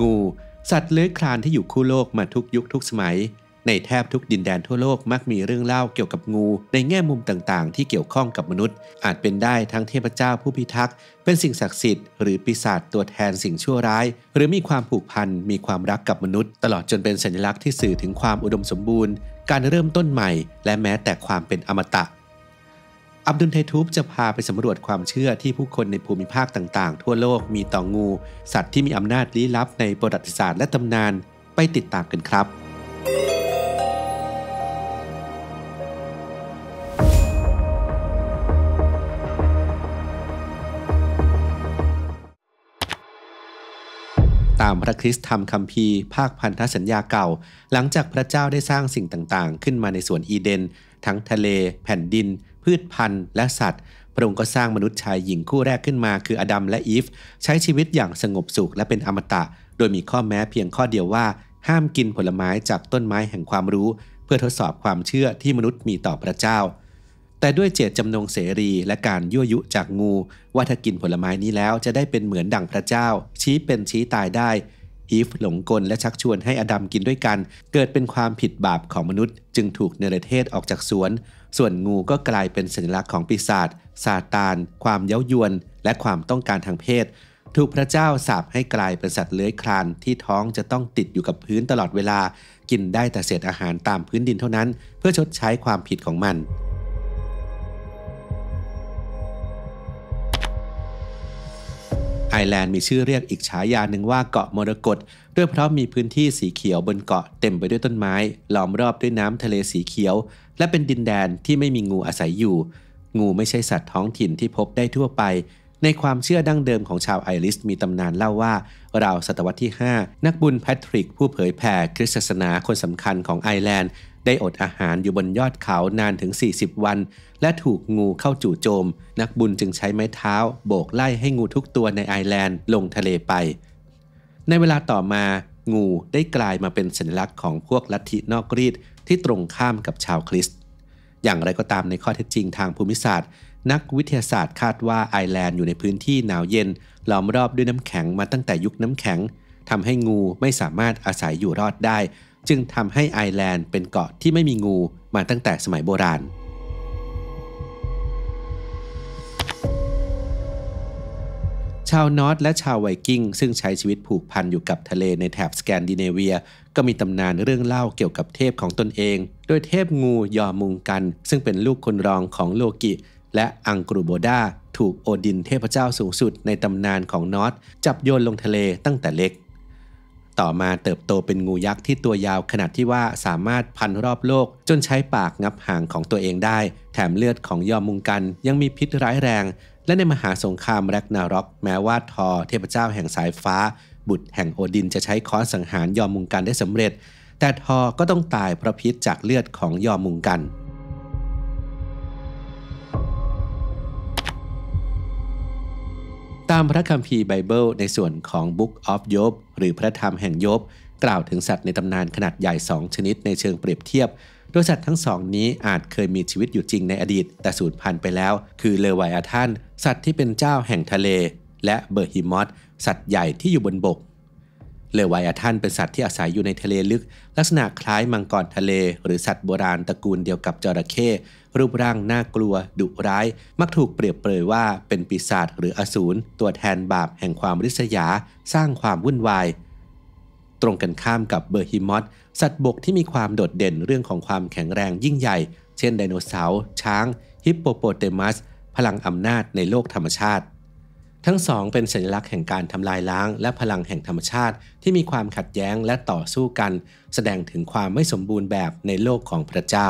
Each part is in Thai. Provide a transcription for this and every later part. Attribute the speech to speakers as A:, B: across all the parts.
A: งูสัตว์เลื้อยคลานที่อยู่คู่โลกมาทุกยุคทุกสมัยในแทบทุกดินแดนทั่วโลกมักมีเรื่องเล่าเกี่ยวกับงูในแง่มุมต่างๆที่เกี่ยวข้องกับมนุษย์อาจเป็นได้ทั้งเทพเจ้าผู้พิทักษ์เป็นสิ่งศักดิ์สิทธิ์หรือปีศาจตัวแทนสิ่งชั่วร้ายหรือมีความผูกพันมีความรักกับมนุษย์ตลอดจนเป็นสัญลักษณ์ที่สื่อถึงความอุดมสมบูรณ์การเริ่มต้นใหม่และแม้แต่ความเป็นอมตะอับดุลไททูบจะพาไปสำรวจความเชื่อที่ผู้คนในภูมิภาคต่างๆทั่วโลกมีต่องูสัตว์ที่มีอำนาจลี้ลับในประวัติศาสตร์และตำนานไปติดตามกันครับตามพระคริสต์ธรรมคัมภีร์ภาคพันธสัญญาเก่าหลังจากพระเจ้าได้สร้างสิ่งต่างๆขึ้นมาในสวนอีเดนทั้งทะเลแผ่นดินพืชพันธุ์และสัตว์พระองค์ก็สร้างมนุษย์ชายหญิงคู่แรกขึ้นมาคืออดัมและอีฟใช้ชีวิตอย่างสงบสุขและเป็นอมตะโดยมีข้อแม้เพียงข้อเดียวว่าห้ามกินผลไม้จากต้นไม้แห่งความรู้เพื่อทดสอบความเชื่อที่มนุษย์มีต่อพระเจ้าแต่ด้วยเจตจำนงเสรีและการยั่วยุจากงูว่าถ้ากินผลไม้นี้แล้วจะได้เป็นเหมือนดั่งพระเจ้าชี้เป็นชี้ตายได้อีฟหลงกลและชักชวนให้อดัมกินด้วยกันเกิดเป็นความผิดบาปของมนุษย์จึงถูกเนรเทศออกจากสวนส่วนงูก็กลายเป็นสัญลักษณ์ของปีศาจซาตานความเย้ายวนและความต้องการทางเพศถูกพระเจ้าสาปให้กลายเป็นสัตว์เลื้อยคลานที่ท้องจะต้องติดอยู่กับพื้นตลอดเวลากินได้แต่เศษอาหารตามพื้นดินเท่านั้นเพื่อชดใช้ความผิดของมันไอร์แลนด์มีชื่อเรียกอีกฉายาหนึ่งว่าเกาะมรกตด้วยเพราะมีพื้นที่สีเขียวบนเกาะเต็มไปด้วยต้นไม้ล้อมรอบด้วยน้ำทะเลสีเขียวและเป็นดินแดนที่ไม่มีงูอาศัยอยู่งูไม่ใช่สัตว์ท้องถิ่นที่พบได้ทั่วไปในความเชื่อดั้งเดิมของชาวไอริชมีตำนานเล่าว่าราวศตวรรษที่5นักบุญแพทริกผู้เผยแผ่คริสตศาสนาคนสำคัญของไอร์แลนด์ได้อดอาหารอยู่บนยอดเขานานถึง40วันและถูกงูเข้าจู่โจมนักบุญจึงใช้ไม้เท้าโบกไล่ให้งูทุกตัวในไอร์แลนด์ลงทะเลไปในเวลาต่อมางูได้กลายมาเป็นสัญลักษณ์ของพวกลัทธินอกรีดที่ตรงข้ามกับชาวคริสต์อย่างไรก็ตามในข้อเท็จจริงทางภูมิศาสตร์นักวิทยาศาสตร์คาดว่าไอร์แลนด์อยู่ในพื้นที่หนาวเย็นล้อมรอบด้วยน้ำแข็งมาตั้งแต่ยุคน้ำแข็งทำให้งูไม่สามารถอาศัยอยู่รอดได้จึงทำให้ไอร์แลนด์เป็นเกาะที่ไม่มีงูมาตั้งแต่สมัยโบราณชาวนอร์ธและชาวไวกิ้งซึ่งใช้ชีวิตผูกพันอยู่กับทะเลในแถบสแกนดิเนเวียก็มีตำนานเรื่องเล่าเกี่ยวกับเทพของตนเองโดยเทพงูยอมุงกันซึ่งเป็นลูกคนรองของโลกิและอังกรูโบดาถูกโอดินเทพเจ้าสูงสุดในตำนานของนอร์ธจับโยนลงทะเลตั้งแต่เล็กต่อมาเติบโตเป็นงูยักษ์ที่ตัวยาวขนาดที่ว่าสามารถพันรอบโลกจนใช้ปากงับหางของตัวเองได้แถมเลือดของยอมุงกันยังมีพิษร้ายแรงและในมหาสงครามแร็กนาร็อกแม้ว่าทอเทพเจ้าแห่งสายฟ้าบุตรแห่งโอดินจะใช้ค้อนสังหารยอมุงกันได้สำเร็จแต่ทอก็ต้องตายเพราะพิษจากเลือดของยอมุงกันตามพระคัมภีร์ไบเบิลในส่วนของ Book of Job หรือพระธรรมแห่งโยบกล่าวถึงสัตว์ในตำนานขนาดใหญ่2ชนิดในเชิงเปรียบเทียบโดยสัตว์ทั้งสองนี้อาจเคยมีชีวิตอยู่จริงในอดีตแต่สูญพันธุ์ไปแล้วคือเลไวอาธันสัตว์ที่เป็นเจ้าแห่งทะเลและเบอร์ฮิมอธสัตว์ใหญ่ที่อยู่บนบกเลไวอาธันเป็นสัตว์ที่อาศัยอยู่ในทะเลลึกลักษณะคล้ายมังกรทะเลหรือสัตว์โบราณตระกูลเดียวกับจระเข้รูปร่างน่ากลัวดุร้ายมักถูกเปรียบเปรยว่าเป็นปีศาจหรืออสูรตัวแทนบาปแห่งความริษยาสร้างความวุ่นวายตรงกันข้ามกับเบอร์ฮิมอธสัตว์บกที่มีความโดดเด่นเรื่องของความแข็งแรงยิ่งใหญ่เช่นไดโนเสาร์ช้างฮิปโปโปเตมัสพลังอำนาจในโลกธรรมชาติทั้งสองเป็นสัญลักษณ์แห่งการทำลายล้างและพลังแห่งธรรมชาติที่มีความขัดแย้งและต่อสู้กันแสดงถึงความไม่สมบูรณ์แบบในโลกของพระเจ้า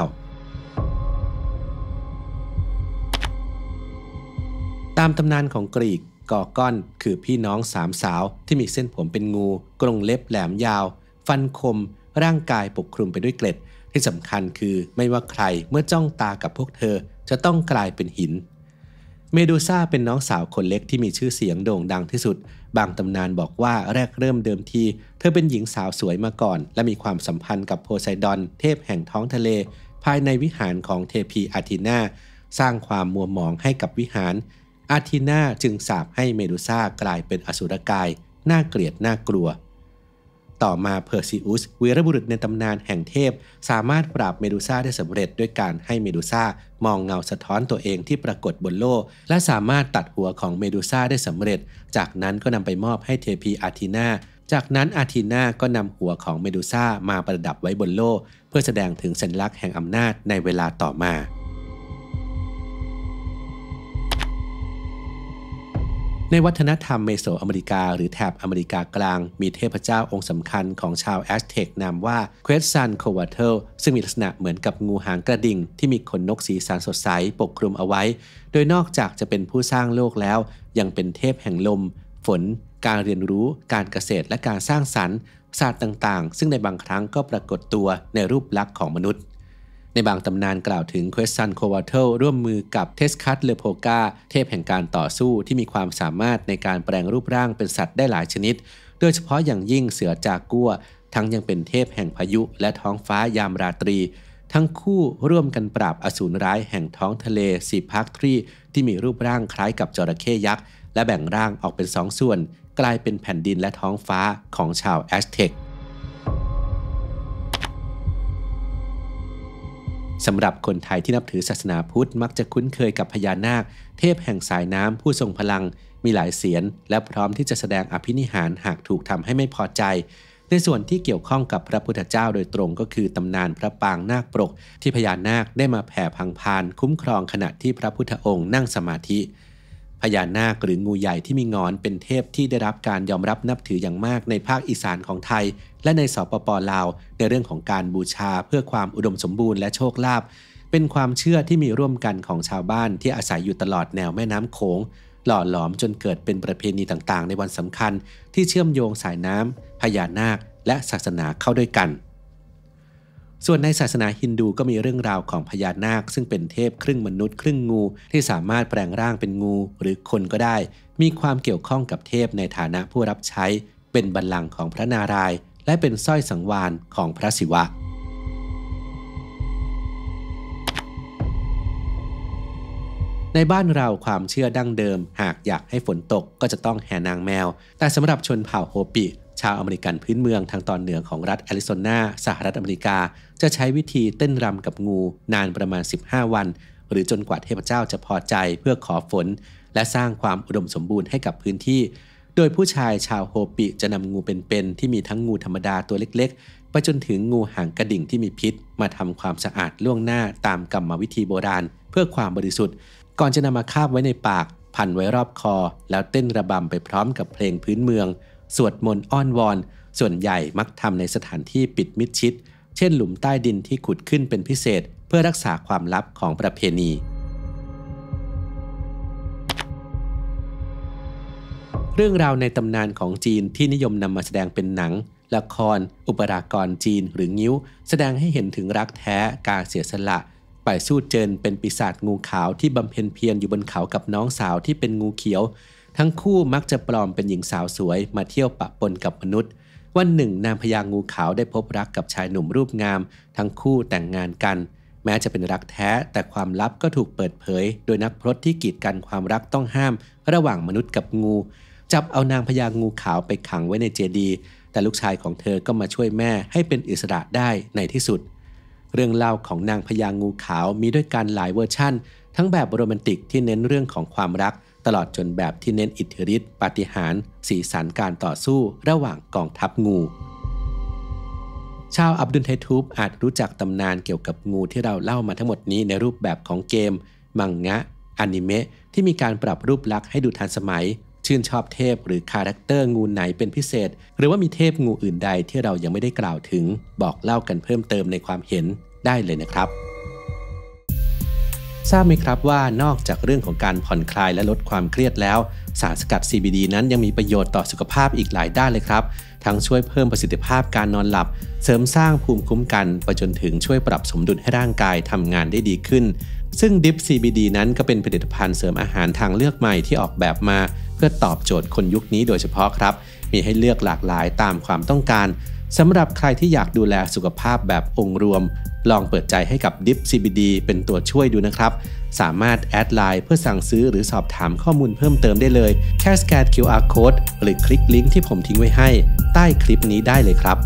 A: ตามตำนานของกรีกกอร์กอนคือพี่น้อง3สาวที่มีเส้นผมเป็นงูกรงเล็บแหลมยาวฟันคมร่างกายปกคลุมไปด้วยเกล็ดที่สำคัญคือไม่ว่าใครเมื่อจ้องตากับพวกเธอจะต้องกลายเป็นหินเมดูซ่าเป็นน้องสาวคนเล็กที่มีชื่อเสียงโด่งดังที่สุดบางตำนานบอกว่าแรกเริ่มเดิมทีเธอเป็นหญิงสาวสวยมาก่อนและมีความสัมพันธ์กับโพไซดอนเทพแห่งท้องทะเลภายในวิหารของเทพีอาธีนาสร้างความมัวหมองให้กับวิหารอาธีนาจึงสาปให้เมดูซ่ากลายเป็นอสุรกายน่าเกลียดน่ากลัว ต่อมาเพอร์ซิอุสวีรบุรุษในตำนานแห่งเทพสามารถปราบเมดูซ่าได้สำเร็จด้วยการให้เมดูซ่ามองเงาสะท้อนตัวเองที่ปรากฏบนโลกและสามารถตัดหัวของเมดูซ่าได้สำเร็จจากนั้นก็นำไปมอบให้เทพีอาธีนาจากนั้นอาธีนาก็นำหัวของเมดูซ่ามาประดับไว้บนโลกเพื่อแสดงถึงสัญลักษณ์แห่งอำนาจในเวลาต่อมาในวัฒนธรรมเมโสอเมริกาหรือแถบอเมริกากลางมีเทพเจ้าองค์สำคัญของชาวแอสเท็กนามว่าเควสซันโควาเทลซึ่งมีลักษณะเหมือนกับงูหางกระดิ่งที่มีขนนกสีสันสดใสปกคลุมเอาไว้โดยนอกจากจะเป็นผู้สร้างโลกแล้วยังเป็นเทพแห่งลมฝนการเรียนรู้การเกษตรและการสร้างสรรค์ศาสตร์ต่างๆซึ่งในบางครั้งก็ปรากฏตัวในรูปลักษณ์ของมนุษย์ในบางตำนานกล่าวถึงเควสซันโควาเทลร่วมมือกับเทสคัสเลโพกาเทพแห่งการต่อสู้ที่มีความสามารถในการแปลงรูปร่างเป็นสัตว์ได้หลายชนิดโดยเฉพาะอย่างยิ่งเสือจากัวทั้งยังเป็นเทพแห่งพายุและท้องฟ้ายามราตรีทั้งคู่ร่วมกันปราบอสูรร้ายแห่งท้องทะเลซีพาร์คทรีที่มีรูปร่างคล้ายกับจระเข้ยักษ์และแบ่งร่างออกเป็น2 ส่วนกลายเป็นแผ่นดินและท้องฟ้าของชาวแอสเท็กสำหรับคนไทยที่นับถือศาสนาพุทธมักจะคุ้นเคยกับพญานาคเทพแห่งสายน้ำผู้ทรงพลังมีหลายเสียรและพร้อมที่จะแสดงอภินิหารหากถูกทำให้ไม่พอใจในส่วนที่เกี่ยวข้องกับพระพุทธเจ้าโดยตรงก็คือตำนานพระปางนาคปรกที่พญานาคได้มาแผ่พังพานคุ้มครองขณะที่พระพุทธองค์นั่งสมาธิพญานาคหรืองูใหญ่ที่มีงอนเป็นเทพที่ได้รับการยอมรับนับถืออย่างมากในภาคอีสานของไทยและในสปป.ลาวในเรื่องของการบูชาเพื่อความอุดมสมบูรณ์และโชคลาภเป็นความเชื่อที่มีร่วมกันของชาวบ้านที่อาศัยอยู่ตลอดแนวแม่น้ำโขงหล่อหลอมจนเกิดเป็นประเพณีต่างๆในวันสำคัญที่เชื่อมโยงสายน้ำพญานาคและศาสนาเข้าด้วยกันส่วนในศาสนาฮินดูก็มีเรื่องราวของพญานาคซึ่งเป็นเทพครึ่งมนุษย์ครึ่งงูที่สามารถแปลงร่างเป็นงูหรือคนก็ได้มีความเกี่ยวข้องกับเทพในฐานะผู้รับใช้เป็นบัลลังก์ของพระนารายณ์และเป็นสร้อยสังวาลของพระศิวะในบ้านเราความเชื่อดั้งเดิมหากอยากให้ฝนตกก็จะต้องแห่นางแมวแต่สำหรับชนเผ่าโฮปิชาวอเมริกันพื้นเมืองทางตอนเหนือของรัฐแอริโซนาสหรัฐอเมริกาจะใช้วิธีเต้นรำกับงูนานประมาณ15 วันหรือจนกว่าเทพเจ้าจะพอใจเพื่อขอฝนและสร้างความอุดมสมบูรณ์ให้กับพื้นที่โดยผู้ชายชาวโฮปิจะนำงูเป็นๆที่มีทั้งงูธรรมดาตัวเล็กๆไปจนถึงงูหางกระดิ่งที่มีพิษมาทำความสะอาดล่วงหน้าตามกรรมวิธีโบราณเพื่อความบริสุทธิ์ก่อนจะนำมาคาบไว้ในปากพันไว้รอบคอแล้วเต้นระบำไปพร้อมกับเพลงพื้นเมืองสวดมนต์อ้อนวอนส่วนใหญ่มักทำในสถานที่ปิดมิดชิดเช่นหลุมใต้ดินที่ขุดขึ้นเป็นพิเศษเพื่อรักษาความลับของประเพณีเรื่องราวในตำนานของจีนที่นิยมนำมาแสดงเป็นหนังละครอุปรากรจีนหรืองิ้วแสดงให้เห็นถึงรักแท้การเสียสละไปสู้เจินเป็นปีศาจงูขาวที่บำเพ็ญเพียรอยู่บนเขากับน้องสาวที่เป็นงูเขียวทั้งคู่มักจะปลอมเป็นหญิงสาวสวยมาเที่ยวปะปนกับมนุษย์วันหนึ่งนางพญางูขาวได้พบรักกับชายหนุ่มรูปงามทั้งคู่แต่งงานกันแม้จะเป็นรักแท้แต่ความลับก็ถูกเปิดเผยโดยนักพรตที่กีดกันความรักต้องห้ามระหว่างมนุษย์กับงูจับเอานางพญางูขาวไปขังไว้ในเจดีย์แต่ลูกชายของเธอก็มาช่วยแม่ให้เป็นอิสระได้ในที่สุดเรื่องเล่าของนางพญางูขาวมีด้วยกันหลายเวอร์ชั่นทั้งแบบโรแมนติกที่เน้นเรื่องของความรักตลอดจนแบบที่เน้นอิทธิฤทธิ์ปาฏิหาริย์สีสันการต่อสู้ระหว่างกองทัพงูชาวอับดุลไททูบอาจรู้จักตำนานเกี่ยวกับงูที่เราเล่ามาทั้งหมดนี้ในรูปแบบของเกมมังงะอนิเมะที่มีการปรับรูปลักษณ์ให้ดูทันสมัยชื่นชอบเทพหรือคาแรคเตอร์งูไหนเป็นพิเศษหรือว่ามีเทพงูอื่นใดที่เรายังไม่ได้กล่าวถึงบอกเล่ากันเพิ่มเติมในความเห็นได้เลยนะครับทราบไหมครับว่านอกจากเรื่องของการผ่อนคลายและลดความเครียดแล้วสารสกัด CBD นั้นยังมีประโยชน์ต่อสุขภาพอีกหลายด้านเลยครับทั้งช่วยเพิ่มประสิทธิภาพการนอนหลับเสริมสร้างภูมิคุ้มกันไปจนถึงช่วยปรับสมดุลให้ร่างกายทำงานได้ดีขึ้นซึ่ง Dip CBD นั้นก็เป็นผลิตภัณฑ์เสริมอาหารทางเลือกใหม่ที่ออกแบบมาเพื่อตอบโจทย์คนยุคนี้โดยเฉพาะครับมีให้เลือกหลากหลายตามความต้องการสำหรับใครที่อยากดูแลสุขภาพแบบองค์รวมลองเปิดใจให้กับ Dip CBD เป็นตัวช่วยดูนะครับสามารถแอดไลน์เพื่อสั่งซื้อหรือสอบถามข้อมูลเพิ่มเติมได้เลยแค่สแกน QR Code หรือคลิกลิงก์ที่ผมทิ้งไว้ให้ ใต้คลิปนี้ได้เลยครับ